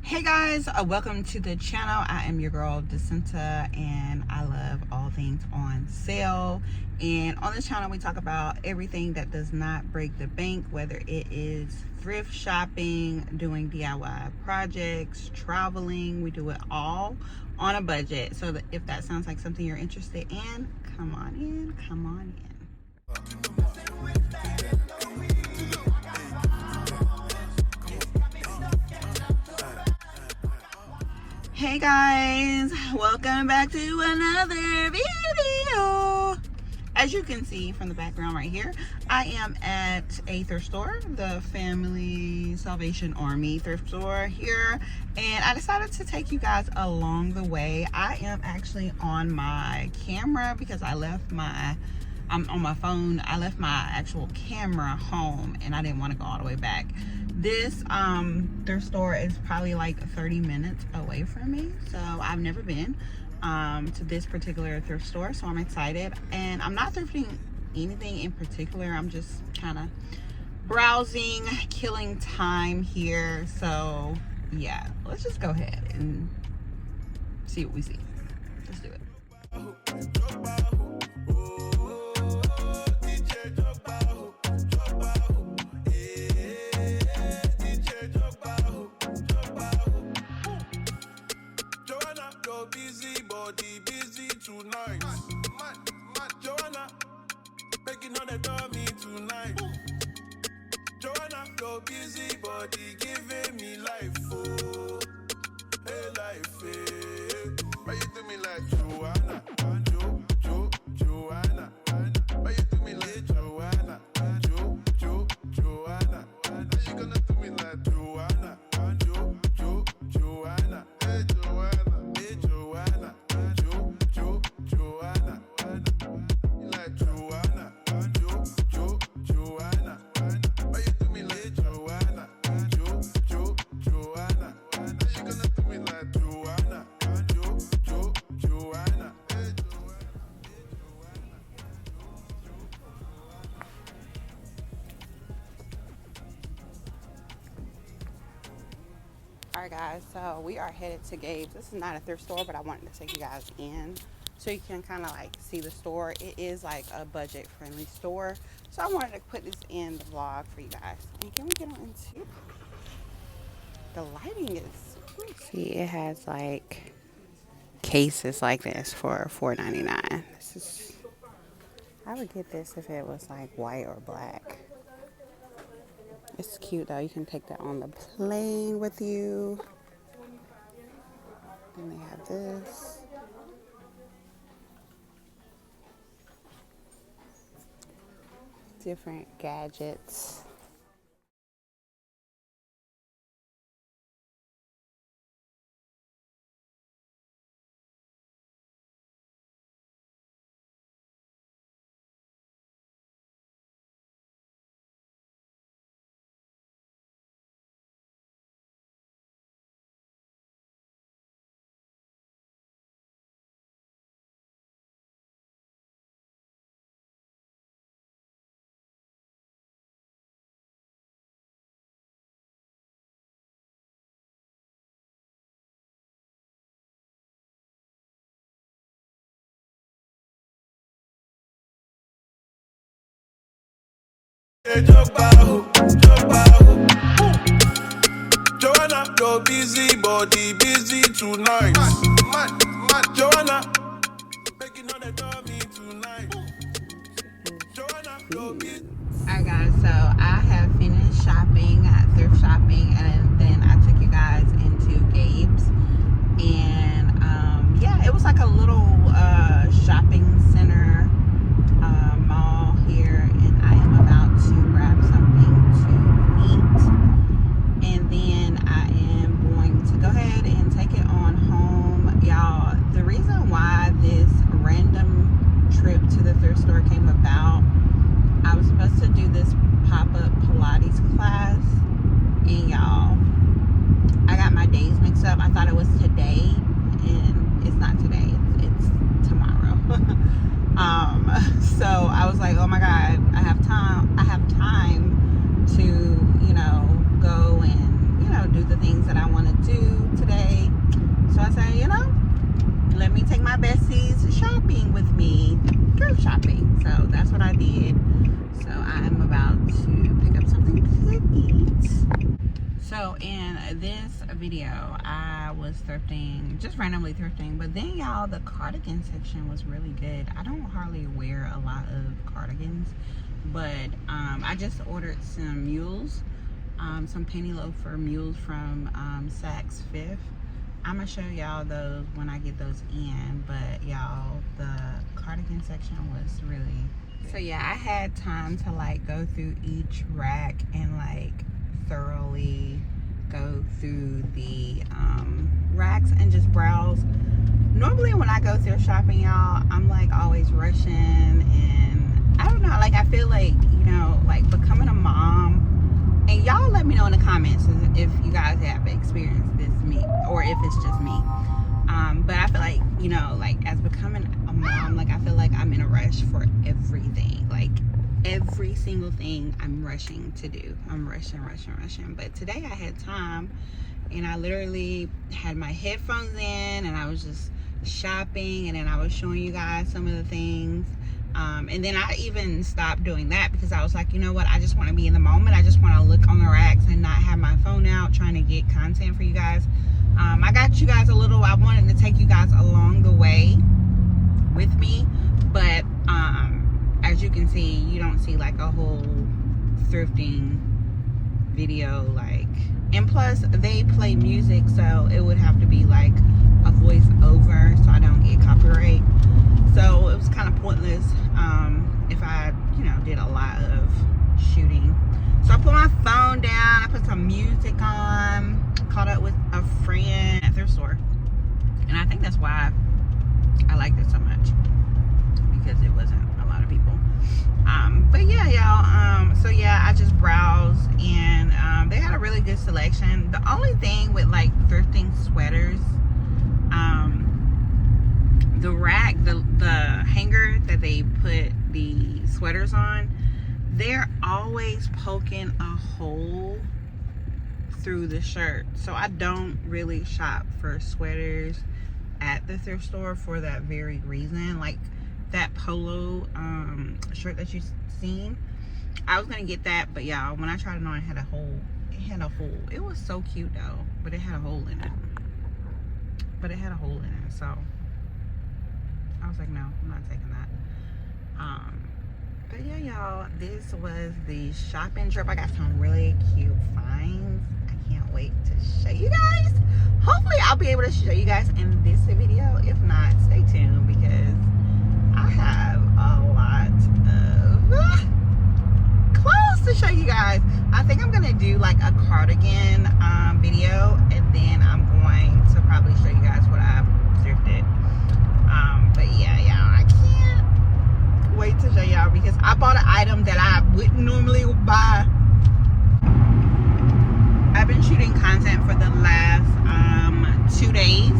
Hey guys, welcome to the channel. I am your girl Jacinta and I love all things on sale. And on this channel we talk about everything that does not break the bank, whether it is thrift shopping, doing DIY projects, traveling. We do it all on a budget. So that if that sounds like something you're interested in, come on in. Hey guys, welcome back to another video. As you can see from the background right here, I am at a thrift store, the Family Salvation Army thrift store here, and I decided to take you guys along the way. I am actually on my camera because I'm on my phone. I left my actual camera home and I didn't want to go all the way back. This thrift store is probably like 30 minutes away from me, so I've never been to this particular thrift store, so I'm excited. And I'm not thrifting anything in particular. I'm just kind of browsing, killing time here. So yeah, let's just go ahead and see what we see. Let's do it. Busy tonight. Joanna, making on the dummy tonight. Joanna, your busy body giving me life, oh, hey life, hey. Why you do me like Joanna, Joanna? Why you do me like Joanna, Joanna? Why you gonna do me like Joanna, Joanna? Hey Joanna, hey Joanna. Joanna, you like Joanna, Joanna. Why you do me like Joanna, Joanna? How you gonna do me like Joanna, Joanna? Hey, Alright guys, so we are headed to Gabe's. This is not a thrift store, but I wanted to take you guys in so you can kind of like see the store. It is like a budget friendly store, so I wanted to put this in the vlog for you guys. And can we get on into the lighting? Is see, it has like cases like this for $4.99. This is, I would get this if it was like white or black. It's cute though. You can take that on the plane with you. And they have this. Different gadgets. Joanna, your busy body busy tonight. Joanna, making on the dummy tonight. Joanna, your busy. Alright guys, so I have finished shopping, thrift shopping, and then I took you guys into Gabe's. And yeah, it was like a little shopping center mall here, and I am about to grab something to eat, and then I am going to go ahead and take it on home. Y'all, the reason why this random trip to the thrift store came about, I was supposed to do this pop-up Pilates class, and y'all, my besties shopping with me, thrift shopping. So that's what I did. So I'm about to pick up something to eat. So in this video, I was thrifting, just randomly thrifting, but then y'all, the cardigan section was really good. I don't hardly wear a lot of cardigans, but I just ordered some mules, some penny loafer mules from Saks Fifth. I'm gonna show y'all those when I get those in, but y'all, the cardigan section was really good. So yeah, I had time to like go through each rack and like thoroughly go through the racks and just browse. Normally when I go thrift shopping, y'all, I'm like always rushing, and I don't know, like I feel like, you know, like becoming a mom, and y'all let me know in the comments if you guys have experienced this me or if it's just me. But I feel like, you know, like as becoming a mom, like I feel like I'm in a rush for everything. Like every single thing I'm rushing to do. I'm rushing. But today I had time, and I literally had my headphones in, and I was just shopping, and then I was showing you guys some of the things. And then I even stopped doing that because I was like, you know what? I just want to be in the moment. I just want to look on the racks and not have my phone out trying to get content for you guys. I got you guys I wanted to take you guys along the way with me, but as you can see, you don't see like a whole thrifting video, like, and plus they play music, so it would have to be like a voice over so I don't get copyright. So it was kind of pointless if I, you know, did a lot of shooting. So I put my phone down, I put some music on, caught up with a friend at their store, and I think that's why I liked it so much, because it wasn't a lot of people. But yeah, y'all, so yeah, I just browsed, and they had a really good selection. The only thing with like thrifting sweaters, the rack, the hanger that they put the sweaters on, they're always poking a hole through the shirt. So I don't really shop for sweaters at the thrift store for that very reason. Like that polo shirt that you seen, I was gonna get that, but y'all, when I tried it on, it had a hole. It was so cute though, but it had a hole in it. So I was like, no, I'm not taking that. But yeah, y'all, this was the shopping trip. I got some really cute finds. I can't wait to show you guys. Hopefully I'll be able to show you guys in this video. If not, stay tuned, because I have a lot of clothes to show you guys. I think I'm gonna do like a cardigan video, and then I'm going to probably show you guys what I thrifted. But yeah, y'all, I can't wait to show y'all, because I bought an item that I wouldn't normally buy. I've been shooting content for the last 2 days,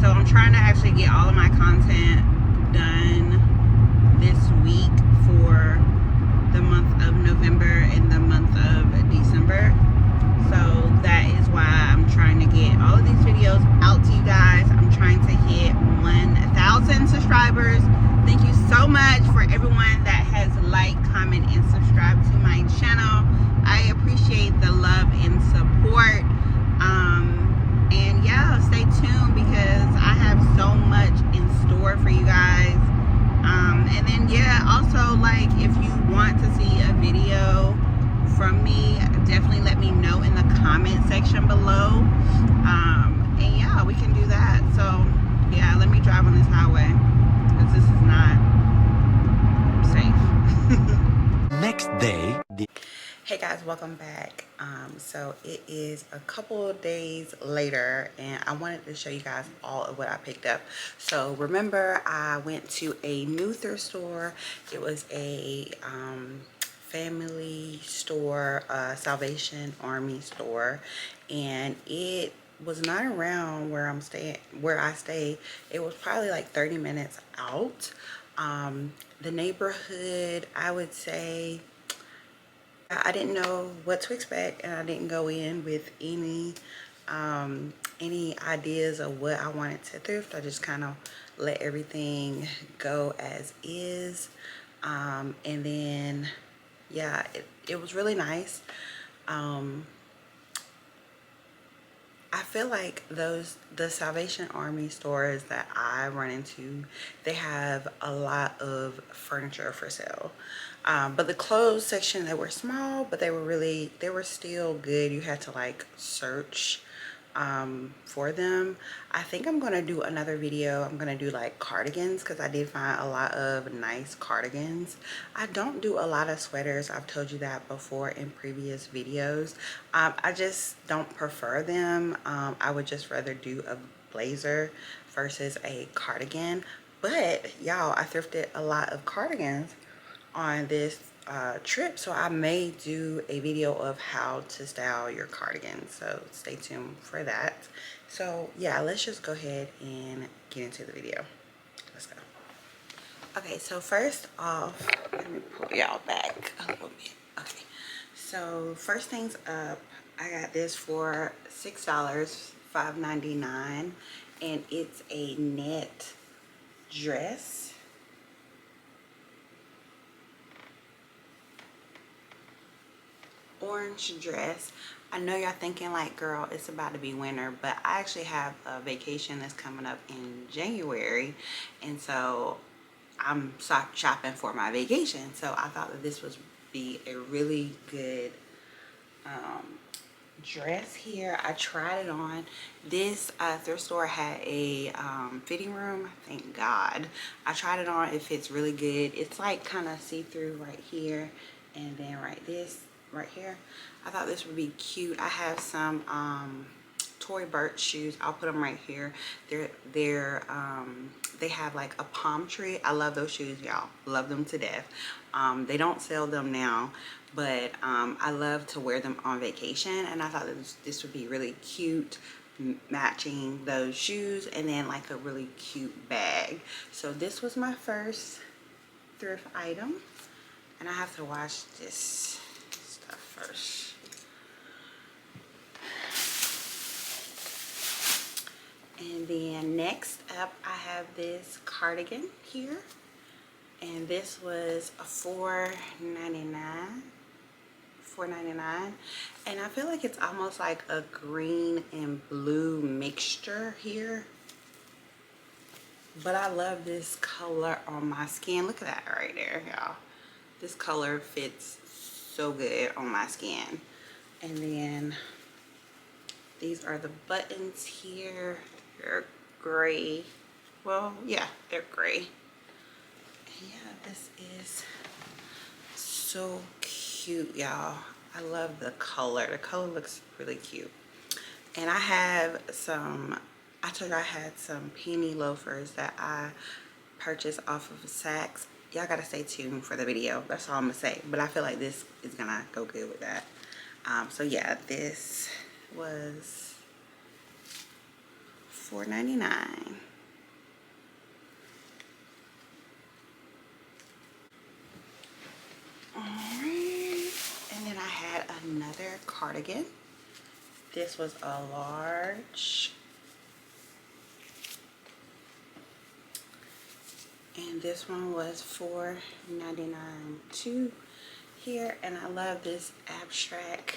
so I'm trying to actually get all of my content done this week for the month of November and the month of December. So that is why I'm trying to get all of these videos out to you guys. I'm trying to hit 1,000 subscribers. Thank you so much for everyone that has liked, comment, and subscribed to my channel. I appreciate the love and support. And yeah, stay tuned, because I have so much in store for you guys. And then yeah, also, like, if you want to see a video from me, definitely let me know in the comment section below. And yeah, we can do that. So yeah, let me drive on this highway, because this is not safe. Next day. Hey guys, welcome back. So it is a couple of days later, and I wanted to show you guys all of what I picked up. So remember, I went to a new thrift store. It was a family store, Salvation Army store, and it was not around where I stay. It was probably like 30 minutes out. The neighborhood, I would say, I didn't know what to expect, and I didn't go in with any any ideas of what I wanted to thrift. I just kind of let everything go as is. And then, yeah, it was really nice. I feel like the Salvation Army stores that I run into, they have a lot of furniture for sale. But the clothes section, they were small, but they were still good. You had to like search for them. I think I'm gonna do another video. I'm gonna do like cardigans because I did find a lot of nice cardigans. I don't do a lot of sweaters. I've told you that before in previous videos. I just don't prefer them. I would just rather do a blazer versus a cardigan. But y'all, I thrifted a lot of cardigans on this trip, so I may do a video of how to style your cardigan, so stay tuned for that. So yeah, let's just go ahead and get into the video. Let's go. Okay, so first off, let me pull y'all back a little bit. Okay, so first things up, I got this for $6, $5.99, and it's a net dress. Orange dress. I know y'all thinking like, girl, it's about to be winter, but I actually have a vacation that's coming up in January, and so I'm shopping for my vacation. So I thought that this would be a really good dress here. I tried it on. This thrift store had a fitting room. Thank God. I tried it on. It fits really good. It's like kind of see-through right here, and then right here. I thought this would be cute. I have some Tory Burch shoes. I'll put them right here. They have like a palm tree. I love those shoes, y'all. Love them to death. They don't sell them now, but I love to wear them on vacation, and I thought that this would be really cute matching those shoes, and then like a really cute bag. So this was my first thrift item, and I have to wash this stuff first. And then next up, I have this cardigan here, and this was a $4.99, and I feel like it's almost like a green and blue mixture here, but I love this color on my skin. Look at that right there, y'all. This color fits so good on my skin. And then these are the buttons here. They're gray. Well, yeah, they're gray. Yeah, this is so cute, y'all. I love the color. The color looks really cute. And I have some, I told you I had some penny loafers that I purchased off of Saks. Y'all gotta stay tuned for the video. That's all I'm gonna say. But I feel like this is gonna go good with that. So yeah, this was $4.99. Alright, and then I had another cardigan. This was a large, and this one was $4.99 too here. And I love this abstract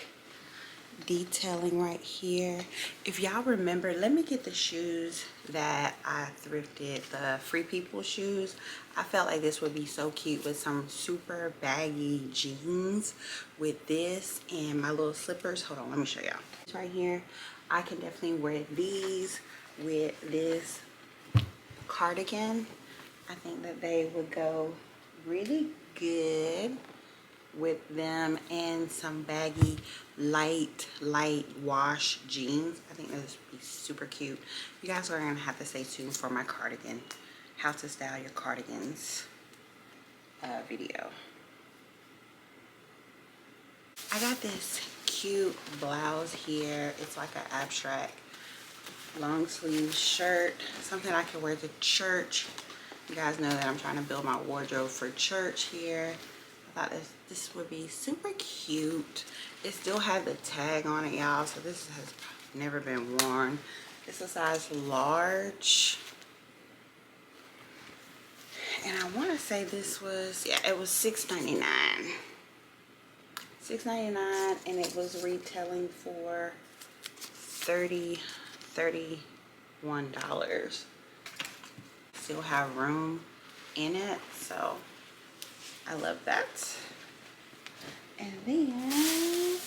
detailing right here. If y'all remember, let me get the shoes that I thrifted, the Free People shoes. I felt like this would be so cute with some super baggy jeans with this and my little slippers. Hold on, let me show y'all. Right here, I can definitely wear these with this cardigan. I think that they would go really good with them and some baggy light wash jeans. I think this would be super cute. You guys are gonna have to stay tuned for my cardigan, how to style your cardigans video. I got this cute blouse here. It's like an abstract long sleeve shirt, something I can wear to church. You guys know that I'm trying to build my wardrobe for church here. I thought this would be super cute. It still had the tag on it, y'all, so this has never been worn. It's a size large. And I want to say this was, yeah, it was $6.99. $6.99, and it was retailing for $31. Still have room in it, so I love that. And then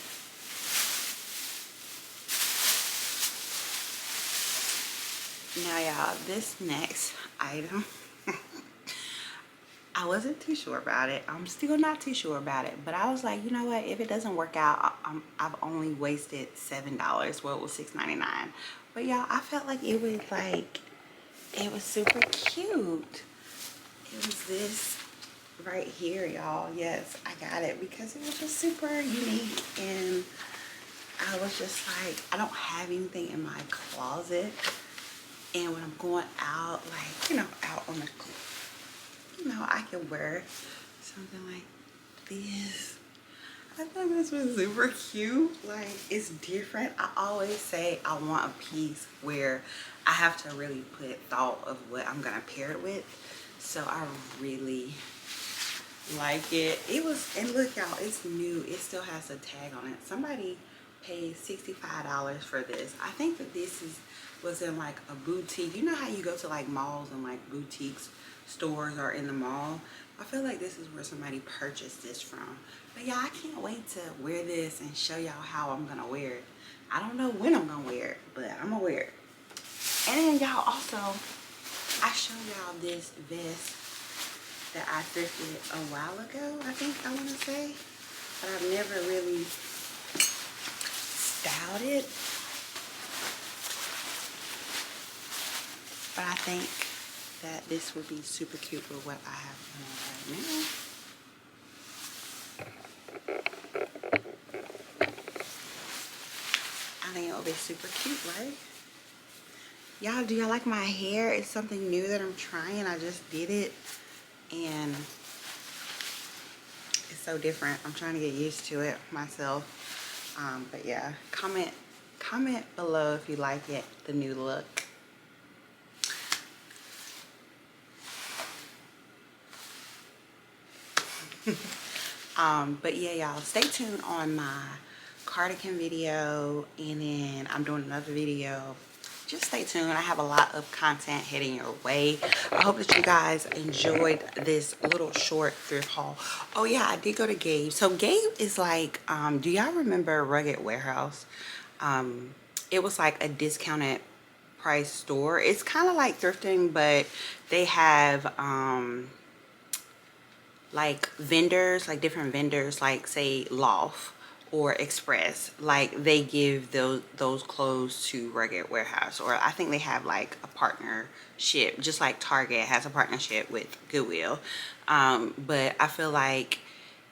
now y'all, this next item I wasn't too sure about it. I'm still not too sure about it, but I was like, you know what, if it doesn't work out, I've only wasted $7. Well, it was $6.99, but y'all, I felt like it was super cute. It was this right here, y'all. Yes, I got it because it was just super unique, and I was just like, I don't have anything in my closet, and when I'm going out, like, you know, out on the, you know, I can wear something like this. I thought this was super cute. Like, it's different. I always say I want a piece where I have to really put thought of what I'm gonna pair it with. So I really like it. It was, and look y'all, it's new. It still has a tag on it. Somebody paid $65 for this. I think that this was in like a boutique. You know how you go to like malls and like boutiques, stores are in the mall? I feel like this is where somebody purchased this from. But yeah, I can't wait to wear this and show y'all how I'm gonna wear it. I don't know when I'm gonna wear it, but I'm gonna wear it. And then y'all, also, I showed y'all this vest that I thrifted a while ago, I think I want to say, but I've never really styled it. But I think that this would be super cute with what I have on right now. I think it would be super cute, right? Y'all, do y'all like my hair? It's something new that I'm trying. I just did it, and it's so different. I'm trying to get used to it myself. But yeah, comment below if you like it, the new look. But yeah, y'all, stay tuned on my cardigan video, and then I'm doing another video. Just stay tuned. I have a lot of content heading your way. I hope that you guys enjoyed this little short thrift haul. Oh yeah, I did go to Gabe. So Gabe is like, do y'all remember Rugged Warehouse? It was like a discounted price store. It's kind of like thrifting, but they have like vendors, like different vendors, like say Loft or Express, like they give those clothes to Rugged Warehouse, or I think they have like a partnership, just like Target has a partnership with Goodwill. But I feel like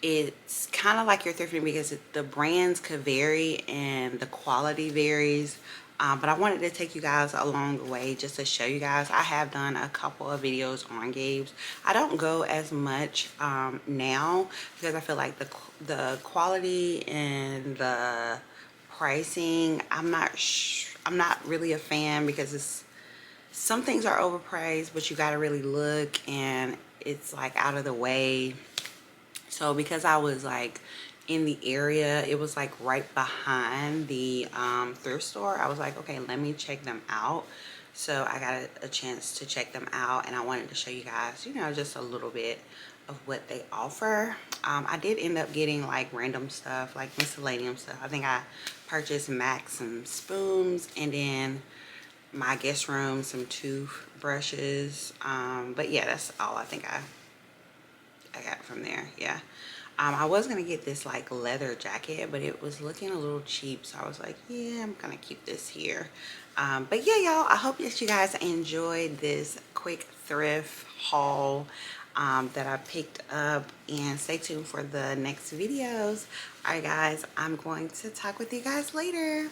it's kind of like you're thrifting because the brands could vary and the quality varies. But I wanted to take you guys along the way just to show you guys. I have done a couple of videos on Gabe's. I don't go as much now because I feel like the quality and the pricing, I'm not really a fan, because some things are overpriced, but you got to really look, and it's like out of the way. So because I was like in the area, it was like right behind the thrift store, I was like, okay, let me check them out. So I got a chance to check them out, and I wanted to show you guys, you know, just a little bit of what they offer. I did end up getting like random stuff, like miscellaneous stuff. I think I purchased Max some spoons, and then my guest room some toothbrushes. But yeah, that's all I think I got from there. Yeah. I was gonna get this like leather jacket, but it was looking a little cheap, so I was like, yeah, I'm gonna keep this here. But yeah, y'all, I hope that you guys enjoyed this quick thrift haul that I picked up, and stay tuned for the next videos. All right guys, I'm going to talk with you guys later.